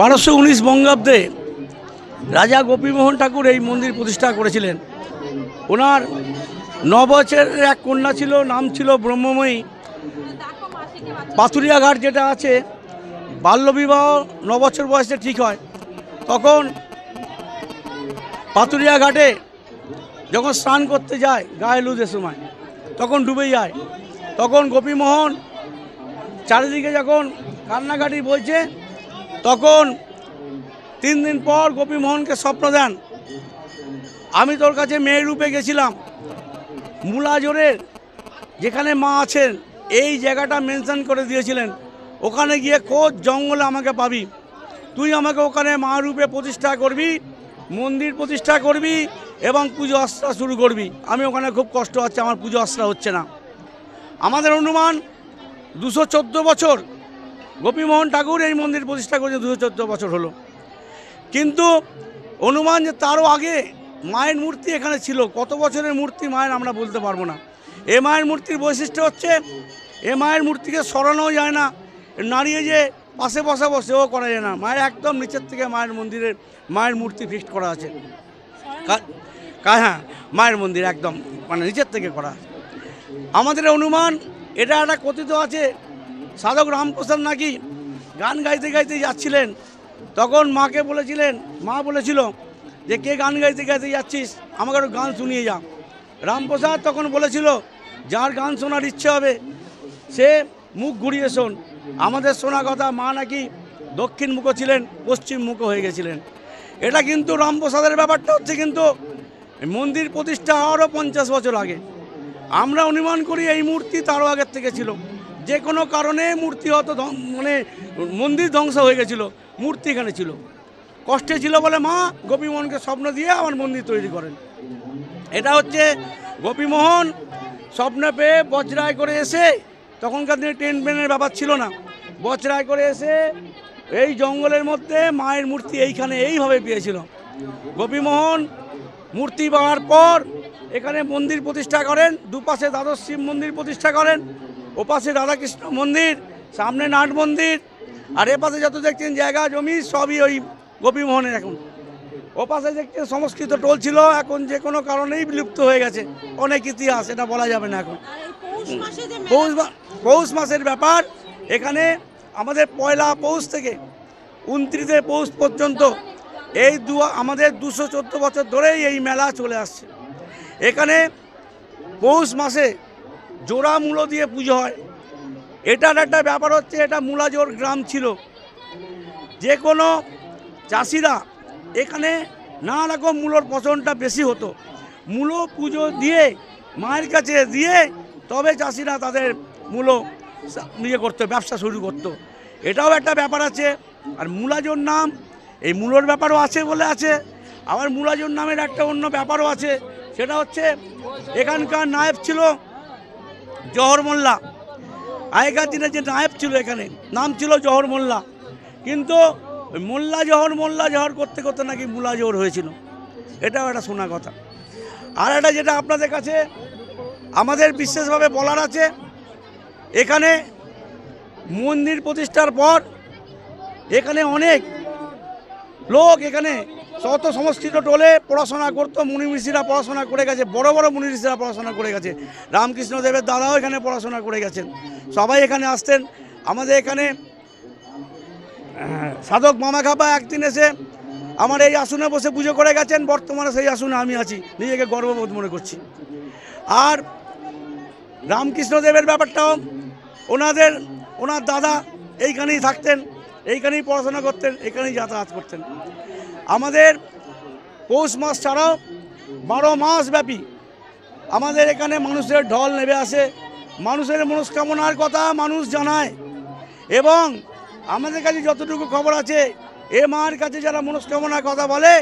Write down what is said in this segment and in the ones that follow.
1219 বঙ্গাব্দে রাজা গোপীমোহন ঠাকুর এই মন্দির প্রতিষ্ঠা করেছিলেন। ওনার 9 বছরের এক কন্যা ছিল, নাম ছিল ব্রহ্মময়ী। পাথুরিয়া ঘাট যেটা আছে, বাল্যবিবাহ 9 বছর বয়সে ঠিক হয়। তখন পাথুরিয়া ঘাটে যখন স্নান করতে যায় গায়ে লুদের সময়, তখন ডুবে যায়। তখন গোপীমোহন চারিদিকে যখন কান্নাকাটি বলছে, তখন 3 দিন পর গোপীমোহনকে স্বপ্ন দেন, আমি তোর কাছে মেয়ের রূপে গেছিলাম, মুলাজোরের যেখানে মা আছেন এই জায়গাটা মেনশন করে দিয়েছিলেন, ওখানে গিয়ে খোঁজ, জঙ্গলে আমাকে পাবি, তুই আমাকে ওখানে মা রূপে প্রতিষ্ঠা করবি, মন্দির প্রতিষ্ঠা করবি এবং পুজো আশ্রা শুরু করবি। আমি ওখানে খুব কষ্ট হচ্ছে, আমার পুজো আশ্রা হচ্ছে না। আমাদের অনুমান 214 বছর গোপীমোহন ঠাকুর এই মন্দির প্রতিষ্ঠা করেছে, 214 বছর হলো। কিন্তু অনুমান যে তারও আগে মায়ের মূর্তি এখানে ছিল। কত বছরের মূর্তি মায়ের আমরা বলতে পারবো না। এ মায়ের মূর্তির বৈশিষ্ট্য হচ্ছে, এ মায়ের মূর্তিকে সরানোও যায় না, নাড়িয়ে যে পাশে বসা বসেও করা যায় না। মায়ের একদম নিচের থেকে মায়ের মন্দিরের মায়ের মূর্তি ফিক্সড করা আছে। হ্যাঁ, মায়ের মন্দির একদম মানে নিচের থেকে করা আছে। আমাদের অনুমান এটা একটা কথিত আছে, সাধক রামপ্রসাদ নাকি গান গাইতে গাইতে যাচ্ছিলেন, তখন মাকে বলেছিলেন, মা বলেছিল যে কে গান গাইতে গাইতে যাচ্ছিস, আমাকে একটু গান শুনিয়ে যা। রামপ্রসাদ তখন বলেছিল, যার গান শোনার ইচ্ছে হবে সে মুখ ঘুরিয়ে শোন। আমাদের শোনা কথা, মা নাকি দক্ষিণ মুখ ছিলেন, পশ্চিম মুখ হয়ে গেছিলেন। এটা কিন্তু রামপ্রসাদের ব্যাপারটা হচ্ছে কিন্তু মন্দির প্রতিষ্ঠা হওয়ারও 50 বছর আগে। আমরা অনুমান করি এই মূর্তি তারও আগের থেকে ছিল। যে কোনো কারণে মূর্তি হয়তো মানে মন্দির ধ্বংস হয়ে গেছিল, মূর্তি এখানে ছিল। কষ্টে ছিল বলে মা গোপীমোহনকে স্বপ্ন দিয়ে আমার মন্দির তৈরি করেন। এটা হচ্ছে গোপীমোহন স্বপ্নে পেয়ে বজ্রায় করে এসে, তখনকার দিনে ট্রেন ব্রেনের ব্যাপার ছিল না, বজ্রায় করে এসে এই জঙ্গলের মধ্যে মায়ের মূর্তি এইখানে এইভাবে পেয়েছিল। গোপীমোহন মূর্তি পাওয়ার পর এখানে মন্দির প্রতিষ্ঠা করেন। দুপাশে দ্বাদশ শিব মন্দির প্রতিষ্ঠা করেন, ওপাশে রাধাকৃষ্ণ মন্দির, সামনে নাট মন্দির, আর এপাশে যত দেখছেন জায়গা জমি সবই ওই গোপীমোহনের। এখন ওপাশে দেখছেন সংস্কৃত টোল ছিল, এখন যে কোনো কারণেই বিলুপ্ত হয়ে গেছে। অনেক ইতিহাস, এটা বলা যাবে না এখন। পৌষ মাসের ব্যাপার, এখানে আমাদের 1 পৌষ থেকে 29 পৌষ পর্যন্ত এই আমাদের 214 বছর ধরেই এই মেলা চলে আসছে। এখানে পৌষ মাসে জোড়া মূলো দিয়ে পুজো হয়। এটার একটা ব্যাপার হচ্ছে, এটা মুলাজোর গ্রাম ছিল। যে কোনো চাষিরা এখানে নানা রকম মূলোর ফসলটা বেশি হতো। মূলো পুজো দিয়ে মায়ের কাছে দিয়ে তবে চাষিরা তাদের মূলো নিয়ে করতো, ব্যবসা শুরু করতো। এটাও একটা ব্যাপার আছে। আর মুলাজোর নাম, এই মূলোর ব্যাপারও আছে বলে আছে। আবার মুলাজোর নামের একটা অন্য ব্যাপারও আছে, সেটা হচ্ছে এখানকার নায়েব ছিল জহর মোল্লা। আগেকার দিনে যে নায়েব ছিল এখানে নাম ছিল জহর মোল্লা, কিন্তু মোল্লা জহর করতে করতে নাকি মুলাজোর হয়েছিল। এটাও একটা শোনা কথা। আর একটা যেটা আপনাদের কাছে আমাদের বিশেষভাবে বলার আছে, এখানে মন্দির প্রতিষ্ঠার পর এখানে অনেক লোক, এখানে শত সংস্কৃত টোলে পড়াশোনা করতো, মুনি ঋষিরা পড়াশোনা করে গেছে, বড় বড় মুনি ঋষিরা পড়াশোনা করে গেছে। রামকৃষ্ণ দেবের দাদাও এখানে পড়াশোনা করে গেছেন, সবাই এখানে আসতেন। আমাদের এখানে সাধক মামা খাপা একদিন এসে আমার এই আসনে বসে পুজো করে গেছেন। বর্তমানে সেই আসনে আমি আছি, নিজেকে গর্ববোধ মনে করছি। আর রামকৃষ্ণ দেবের ব্যাপারটাও, ওনার দাদা এইখানেই থাকতেন, এইখানেই পড়াশোনা করতেন, এখানেই যাতায়াত করতেন। আমাদের পৌষ মাস ছাড়াও 12 মাস ব্যাপী আমাদের এখানে মানুষের ঢল নেমে আসে। মানুষের মনস্কামনার কথা মানুষ জানায়, এবং আমাদের কাছে যতটুকু খবর আছে, এ মায়ের কাছে যারা মনস্কামনার কথা বলে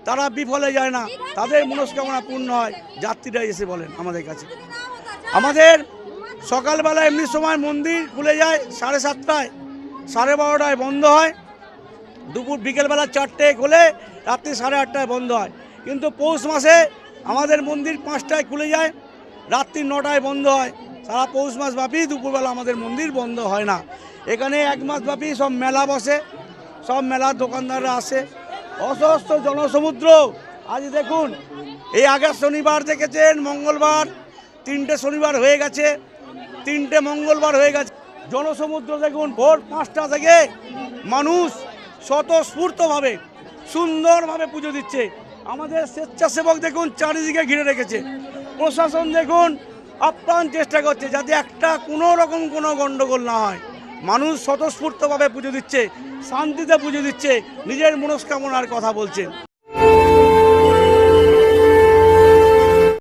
তারা বিফলে যায় না, তাদের মনস্কামনা পূর্ণ হয়। যাত্রীরা এসে বলেন আমাদের কাছে। আমাদের সকালবেলা এমনি সময় মন্দির খুলে যায় 7:30টায়, 12:30টায় বন্ধ হয়। বিকেলবেলা 4টায় খুলে রাত্রি 8:30টায় বন্ধ হয়। কিন্তু পৌষ মাসে আমাদের মন্দির 5টায় খুলে যায়, রাত্রি 9টায় বন্ধ হয়। সারা পৌষ মাস ব্যাপী দুপুরবেলা আমাদের মন্দির বন্ধ হয় না। এখানে 1 মাস ব্যাপী সব মেলা বসে, সব মেলার দোকানদাররা আসে, অসহস্র জনসমুদ্র। আজ দেখুন, এই আগের শনিবার দেখেছেন, মঙ্গলবার 3টে শনিবার হয়ে গেছে, 3টে মঙ্গলবার হয়ে গেছে। জনসমুদ্র দেখুন, ভোর 5টা থেকে মানুষ স্বতঃস্ফূর্তভাবে সুন্দরভাবে পুজো দিচ্ছে। আমাদের স্বেচ্ছাসেবক দেখুন চারিদিকে ঘিরে রেখেছে, প্রশাসন দেখুন আপ্রাণ চেষ্টা করছে যাতে একটা কোনো রকম কোনো গণ্ডগোল না হয়। মানুষ স্বতঃস্ফূর্তভাবে পুজো দিচ্ছে, শান্তিতে পুজো দিচ্ছে, নিজের মনস্কামনার কথা বলছেন।